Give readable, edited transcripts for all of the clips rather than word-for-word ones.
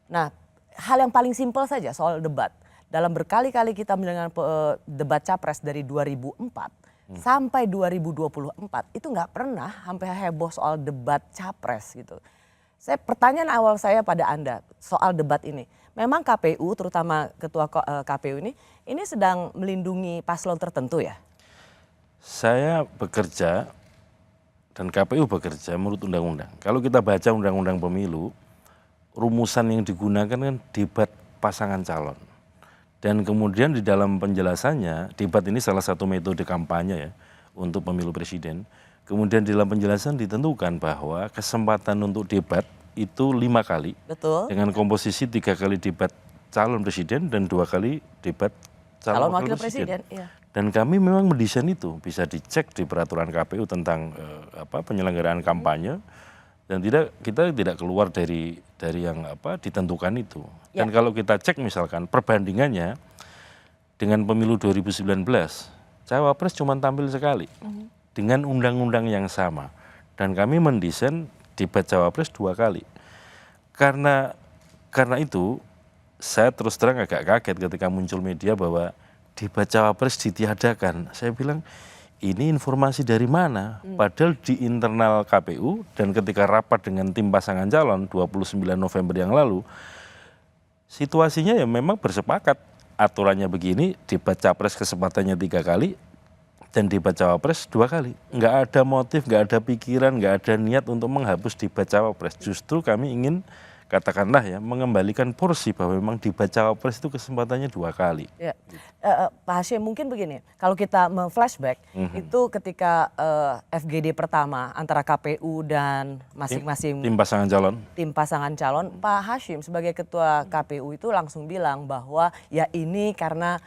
Nah, hal yang paling simpel saja soal debat. Dalam berkali-kali kita mendengar debat capres dari 2004 sampai 2024 itu nggak pernah sampai heboh soal debat capres gitu. Pertanyaan awal saya pada Anda soal debat ini. Memang KPU terutama ketua KPU ini sedang melindungi paslon tertentu ya? Saya bekerja dan KPU bekerja menurut undang-undang. Kalau kita baca undang-undang pemilu, rumusan yang digunakan kan debat pasangan calon. Dan kemudian di dalam penjelasannya, debat ini salah satu metode kampanye ya untuk pemilu presiden. Kemudian di dalam penjelasan ditentukan bahwa kesempatan untuk debat itu 5 kali. Betul. Dengan komposisi 3 kali debat calon presiden dan 2 kali debat calon wakil presiden. Iya. Dan kami memang mendesain itu, bisa dicek di peraturan KPU tentang penyelenggaraan kampanye. Dan kita tidak keluar dari yang ditentukan itu. Dan kalau kita cek misalkan perbandingannya dengan pemilu 2019, cawapres cuma tampil sekali dengan undang-undang yang sama. Dan kami mendesain debat cawapres 2 kali. Karena itu saya terus terang agak kaget ketika muncul media bahwa debat cawapres ditiadakan. Saya bilang, ini informasi dari mana? Padahal di internal KPU dan ketika rapat dengan tim pasangan calon 29 November yang lalu, situasinya ya memang bersepakat. Aturannya begini, debat capres kesempatannya 3 kali dan debat cawapres 2 kali. Nggak ada motif, nggak ada pikiran, nggak ada niat untuk menghapus debat cawapres. Justru kami ingin katakanlah ya mengembalikan porsi bahwa memang debat cawapres itu kesempatannya 2 kali. Ya. Pak Hashim mungkin begini, kalau kita flashback itu ketika FGD pertama antara KPU dan masing-masing tim pasangan calon, Pak Hashim sebagai ketua KPU itu langsung bilang bahwa ya ini karena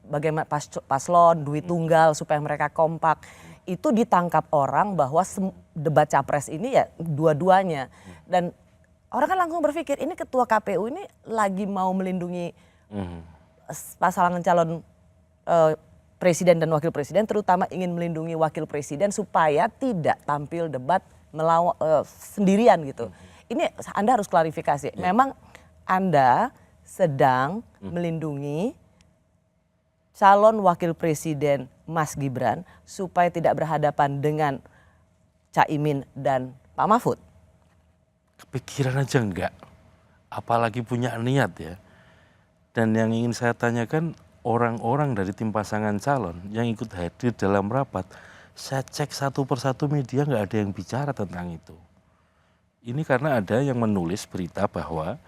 bagaimana paslon duit tunggal supaya mereka kompak. Itu ditangkap orang bahwa debat capres ini ya dua-duanya. Dan orang kan langsung berpikir ini ketua KPU ini lagi mau melindungi pasangan calon presiden dan wakil presiden, terutama ingin melindungi wakil presiden supaya tidak tampil debat sendirian gitu. Ini Anda harus klarifikasi. Memang Anda sedang melindungi calon wakil presiden Mas Gibran supaya tidak berhadapan dengan Caimin dan Pak Mahfud? Kepikiran aja enggak, apalagi punya niat ya. Dan yang ingin saya tanyakan, orang-orang dari tim pasangan calon yang ikut hadir dalam rapat, saya cek satu persatu media nggak ada yang bicara tentang itu. Ini karena ada yang menulis berita bahwa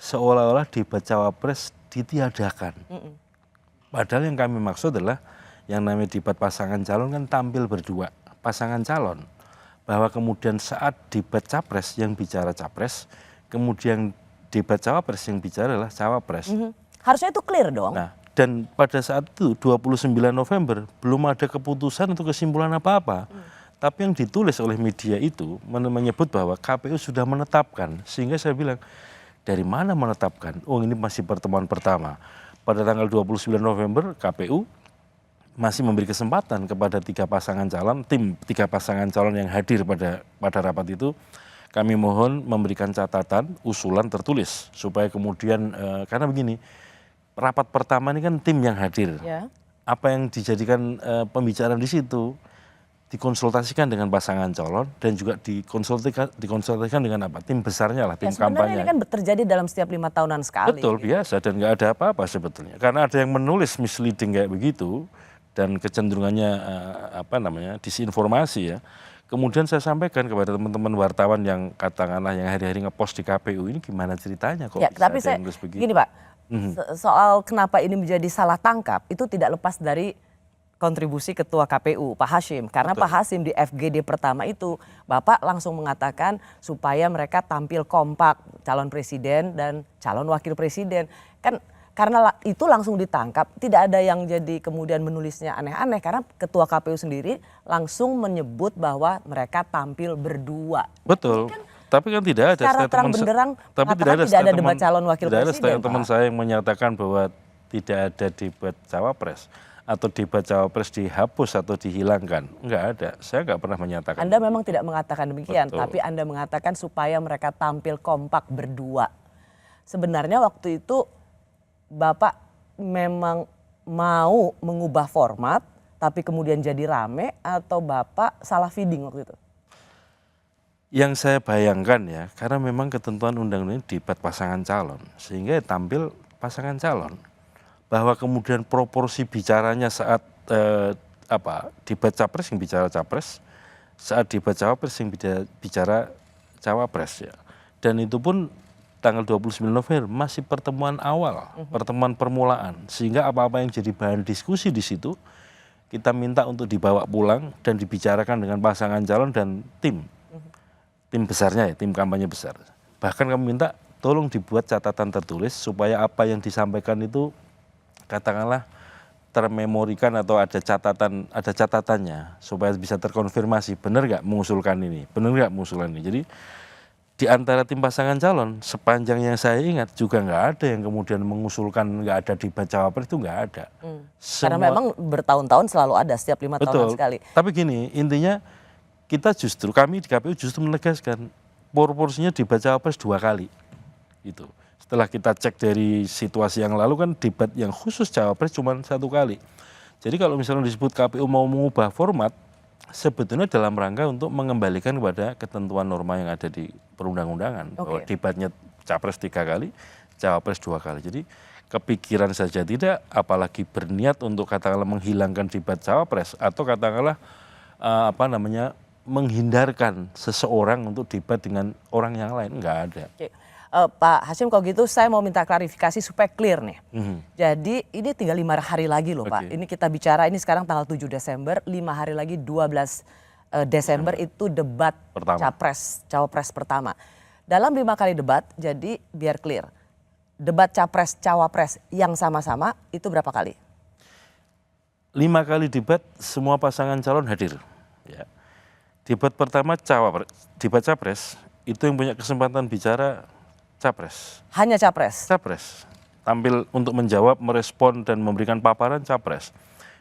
seolah-olah debat cawapres ditiadakan. Padahal yang kami maksud adalah yang namanya debat pasangan calon kan tampil berdua, pasangan calon. Bahwa kemudian saat debat capres yang bicara capres, kemudian debat cawapres yang bicara adalah cawapres. Harusnya itu clear dong. Nah, dan pada saat itu 29 November belum ada keputusan atau kesimpulan apa-apa. Tapi yang ditulis oleh media itu menyebut bahwa KPU sudah menetapkan. Sehingga saya bilang, dari mana menetapkan? Oh, ini masih pertemuan pertama. Pada tanggal 29 November KPU masih memberi kesempatan kepada 3 pasangan calon, tim 3 pasangan calon yang hadir pada rapat itu, kami mohon memberikan catatan, usulan tertulis supaya kemudian karena begini, rapat pertama ini kan tim yang hadir, apa yang dijadikan pembicaraan di situ dikonsultasikan dengan pasangan calon dan juga dikonsultasikan dengan apa, tim besarnya lah, tim kampanye. Sebenarnya ini kan terjadi dalam setiap 5 tahunan sekali. Betul, biasa dan nggak ada apa-apa sebetulnya, karena ada yang menulis misleading kayak begitu. Dan kecenderungannya disinformasi ya. Kemudian saya sampaikan kepada teman-teman wartawan yang katakanlah yang hari-hari ngepost di KPU, ini gimana ceritanya kok ya, bisa tapi ada yang nulis begitu. Gini Pak, soal kenapa ini menjadi salah tangkap itu tidak lepas dari kontribusi ketua KPU Pak Hashim. Karena Betul. Pak Hashim di FGD pertama itu Bapak langsung mengatakan supaya mereka tampil kompak calon presiden dan calon wakil presiden. Kan karena itu langsung ditangkap, tidak ada yang jadi kemudian menulisnya aneh-aneh karena ketua KPU sendiri langsung menyebut bahwa mereka tampil berdua. Betul. Kan, tapi kan tidak ada tidak ada debat calon wakil presiden. Tidak ada teman saya yang menyatakan bahwa tidak ada debat cawapres atau debat cawapres dihapus atau dihilangkan. Enggak ada. Saya enggak pernah menyatakan. Anda memang tidak mengatakan demikian, Betul. tapi Anda mengatakan supaya mereka tampil kompak berdua. sebenarnya waktu itu Bapak memang mau mengubah format tapi kemudian jadi rame atau Bapak salah feeding waktu itu? Yang saya bayangkan ya, karena memang ketentuan undang-undang ini debat pasangan calon, sehingga tampil pasangan calon. Bahwa kemudian proporsi bicaranya saat debat capres yang bicara capres, saat debat cawapres yang bicara cawapres ya. Dan itu pun tanggal 29 November masih pertemuan awal, pertemuan permulaan. Sehingga apa-apa yang jadi bahan diskusi di situ, kita minta untuk dibawa pulang dan dibicarakan dengan pasangan calon dan tim besarnya ya, tim kampanye besar. Bahkan kami minta tolong dibuat catatan tertulis supaya apa yang disampaikan itu katakanlah termemorikan atau ada catatannya supaya bisa terkonfirmasi benar nggak mengusulkan ini, benar nggak mengusulkan ini. Jadi di antara tim pasangan calon sepanjang yang saya ingat juga nggak ada yang kemudian mengusulkan nggak ada debat cawapres, itu nggak ada. Karena memang bertahun-tahun selalu ada setiap 5 tahunan sekali. Tapi gini, intinya kami di KPU justru menegaskan proporsinya debat cawapres 2 kali. Itu. Setelah kita cek dari situasi yang lalu kan debat yang khusus cawapres cuma 1 kali. Jadi kalau misalnya disebut KPU mau mengubah format, sebetulnya dalam rangka untuk mengembalikan kepada ketentuan norma yang ada di perundang-undangan. Bahwa debatnya capres 3 kali, cawapres 2 kali. Jadi kepikiran saja tidak, apalagi berniat untuk katakanlah menghilangkan debat cawapres atau katakanlah menghindarkan seseorang untuk debat dengan orang yang lain, nggak ada. Pak Hasyim kalau gitu saya mau minta klarifikasi supaya clear nih. Jadi ini tinggal 5 hari lagi loh Pak. Ini kita bicara ini sekarang tanggal 7 Desember, 5 hari lagi 12 Desember itu debat cawapres pertama. Dalam 5 kali debat, jadi biar clear, debat capres cawapres yang sama-sama itu berapa kali? 5 kali debat semua pasangan calon hadir. Ya. Debat pertama debat capres itu yang punya kesempatan bicara capres. Hanya capres? Capres. Tampil untuk menjawab, merespon dan memberikan paparan capres.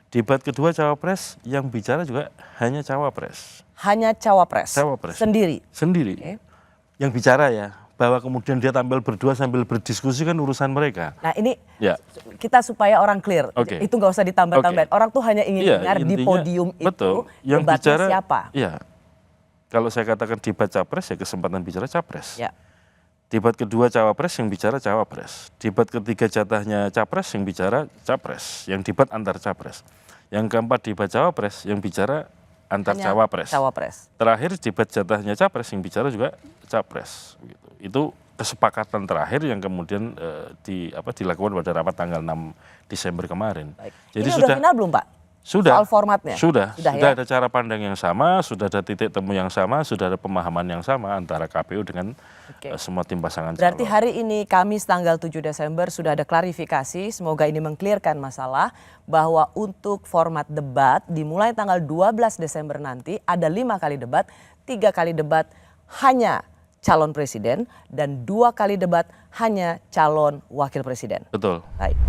Debat kedua cawapres yang bicara juga hanya cawapres. Hanya cawapres? Cawapres. Sendiri? Sendiri. Yang bicara ya, bahwa kemudian dia tampil berdua sambil berdiskusi kan urusan mereka. Nah ini kita supaya orang clear, itu nggak usah ditambah-tambahin. Orang tuh hanya ingin dengar di podium betul, itu yang debatnya siapa. Iya, kalau saya katakan debat capres ya kesempatan bicara capres. Ya. Debat kedua cawapres yang bicara cawapres. Debat ketiga jatahnya capres yang bicara capres. Yang debat antar capres. Yang keempat debat cawapres yang bicara antar cawapres. Terakhir debat jatahnya capres yang bicara juga capres. Itu kesepakatan terakhir yang kemudian dilakukan pada rapat tanggal 6 Desember kemarin. Jadi ini sudah final belum Pak? Sudah. Soal formatnya? Sudah ada cara pandang yang sama, sudah ada titik temu yang sama, sudah ada pemahaman yang sama antara KPU dengan semua tim pasangan calon. Berarti hari ini Kamis tanggal 7 Desember sudah ada klarifikasi, semoga ini mengklirkan masalah bahwa untuk format debat dimulai tanggal 12 Desember nanti ada 5 kali debat, 3 kali debat hanya calon presiden dan 2 kali debat hanya calon wakil presiden. Betul. Baik.